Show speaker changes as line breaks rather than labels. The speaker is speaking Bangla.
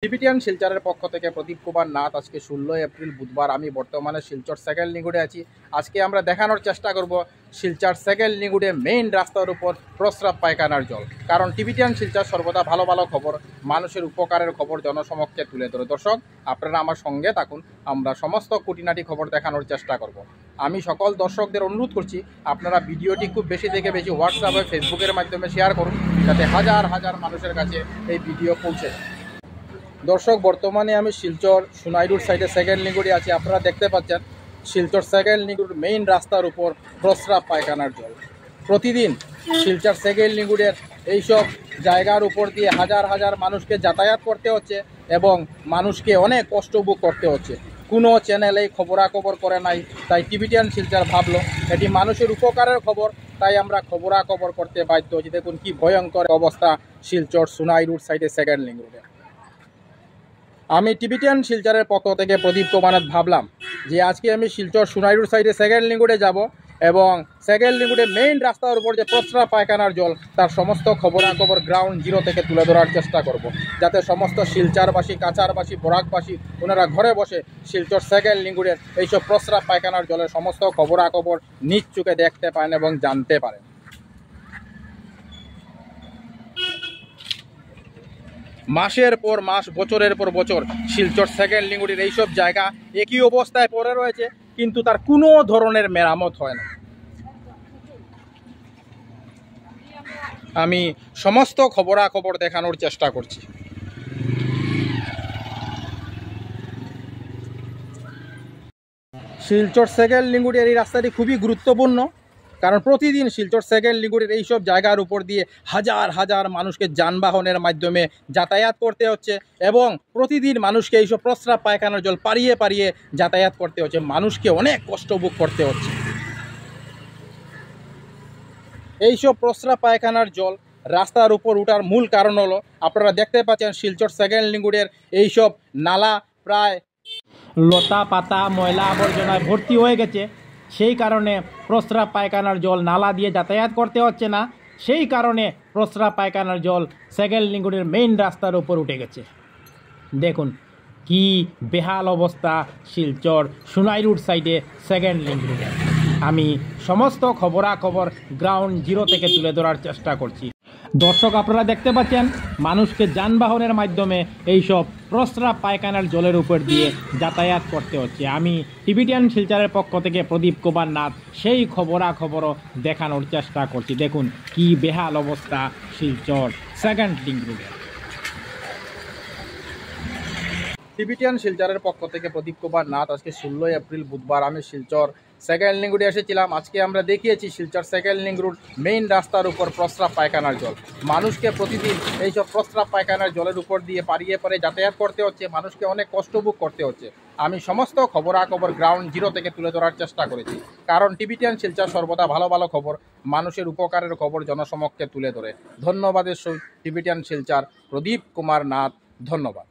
টিবিটিয়ান শিলচরের পক্ষ থেকে প্রদীপ কুমার নাথ। আজকে 16 এপ্রিল বুধবার। আমি বর্তমানে শিলচর সেকেন্ড লিঙ্গুডে আছি। আজকে আমরা দেখানোর চেষ্টা করব শিলচর সেকেন্ড লিঙ্গুডে মেইন রাস্তার উপর প্রস্রাব পায়খানার জল। কারণ টিবিটিয়ান শিলচর সর্বদা ভালো ভালো খবর, মানুষের উপকারের খবর জনসমক্ষে তুলে ধরে। দর্শক, আপনারা আমার সঙ্গে থাকুন, আমরা সমস্ত খুঁটিনাটি খবর দেখানোর চেষ্টা করব। আমি সকল দর্শকদের অনুরোধ করছি, আপনারা ভিডিওটি খুব বেশি থেকে বেশি হোয়াটসঅ্যাপ ও ফেসবুকের মাধ্যমে শেয়ার করুন, যাতে হাজার হাজার মানুষের কাছে এই ভিডিও পৌঁছে। দর্শক, বর্তমানে আমি শিলচর সোনাইরুর সাইডে সেকেন্ড লিঙ্গুডে আছি। আপনারা দেখতে পাচ্ছেন শিলচর সেকেন্ড লিঙ্গুর মেইন রাস্তার উপর প্রস্রাব পায়খানার জল। প্রতিদিন শিলচর সেকেন্ড লিঙ্গুডের এইসব জায়গার উপর দিয়ে হাজার হাজার মানুষকে যাতায়াত করতে হচ্ছে এবং মানুষকে অনেক কষ্ট ভোগ করতে হচ্ছে। কোনো চ্যানেলেই খবরাখবর করে নাই, তাই টিবিটিয়ান শিলচর ভাবলো এটি মানুষের উপকারের খবর, তাই আমরা খবরাখবর করতে বাধ্য হচ্ছি। দেখুন কি ভয়ঙ্কর অবস্থা শিলচর সোনাইরুর সাইডে সেকেন্ড লিঙ্গুডে। আমি টিবিটিয়ান শিলচরের পক্ষ থেকে প্রদীপ কুমার নাথ ভাবলাম যে আজকে আমি শিলচর সোনাইরুর সাইডে সেকেন্ড লিঙ্গুডে যাব এবং সেকেন্ড লিঙ্গুডে মেইন রাস্তার উপর যে প্রস্রাব পায়খানার জল, তার সমস্ত খবরাখবর গ্রাউন্ড জিরো থেকে তুলে ধরার চেষ্টা করব, যাতে সমস্ত শিলচরবাসী, কাছারবাসী, বরাকবাসী ওনারা ঘরে বসে শিলচর সেকেন্ড লিঙ্গুডের এইসব প্রস্রাব পায়খানার জলের সমস্ত খবরাখবর নিজ চোখে দেখতে পারেন এবং জানতে পারেন। মাসের পর মাস, বছরের পর বছর শিলচর সেকেন্ড লিঙ্গুডির এইসব জায়গা একই অবস্থায় পড়ে রয়েছে, কিন্তু তার কোনো ধরনের মেরামত হয় না। আমি সমস্ত খবরাখবর দেখানোর চেষ্টা করছি। শিলচর সেকেন্ড লিঙ্গুডির এই রাস্তাটি খুবই গুরুত্বপূর্ণ, কারণ প্রতিদিন শিলচর সেকেন্ড লিঙ্গুডের এইসব জায়গার উপর দিয়ে হাজার হাজার মানুষকে যানবাহনের মাধ্যমে যাতায়াত করতে হচ্ছে এবং প্রতিদিন মানুষকে এইসব প্রস্রাব পায়খানার জল পাড়িয়ে পাড়িয়ে যাতায়াত করতে হচ্ছে, মানুষকে অনেক কষ্ট ভোগ করতে হচ্ছে। এইসব প্রস্রাব পায়খানার জল রাস্তার উপর ওঠার মূল কারণ হলো, আপনারা দেখতে পাচ্ছেন শিলচর সেকেন্ড লিঙ্গুডের এইসব নালা প্রায় লতা পাতা ময়লা আবর্জনায় ভর্তি হয়ে গেছে। সেই কারণে প্রস্রাব পায়খানার জল নালা দিয়ে যাতায়াত করতে হচ্ছে না, সেই কারণে প্রস্রাব পায়খানার জল সেকেন্ড লিঙ্গুডের মেইন রাস্তার উপর উঠে গেছে। দেখুন কি বেহাল অবস্থা শিলচর সোনাইরুর সাইডে সেকেন্ড লিঙ্গুডে। আমি সমস্ত খবরাখবর গ্রাউন্ড জিরো থেকে তুলে ধরার চেষ্টা করছি। দর্শক, আপনারা দেখতে পাচ্ছেন মানুষকে যানবাহনের মাধ্যমে এইসব প্রস্রাব পায়খানার জলের উপর দিয়ে যাতায়াত করতে হচ্ছে। আমি টিবিটিয়ান শিলচরের পক্ষ থেকে প্রদীপ কুমার নাথ সেই খবরাখবরও দেখানোর চেষ্টা করছি। দেখুন কি বেহাল অবস্থা শিলচর সেকেন্ড লিঙ্গুডে। টিবিটিয়ান শিলচরের পক্ষ থেকে প্রদীপ কুমার নাথ। আজকে 16 এপ্রিল বুধবার। আমি শিলচর সেকেন্ড লিঙ্গুডে এসেছিলাম। আজকে আমরা দেখিয়েছি শিলচর সেকেন্ড লিঙ্গুড মেইন রাস্তার উপর প্রস্রাব পায়খানার জল। মানুষকে প্রতিদিন এইসব প্রস্রাব পায়খানার জলের উপর দিয়ে পাড়িয়ে পাড়ে যাতায়াত করতে হচ্ছে, মানুষকে অনেক কষ্ট ভোগ করতে হচ্ছে। আমি সমস্ত খবরাখবর গ্রাউন্ড জিরো থেকে তুলে ধরার চেষ্টা করেছি, কারণ টিবিটিয়ান শিলচর সর্বদা ভালো ভালো খবর, মানুষের উপকারের খবর জনসমক্ষে তুলে ধরে। ধন্যবাদের সহিত টিবিটিয়ান শিলচর প্রদীপ কুমার নাথ। ধন্যবাদ।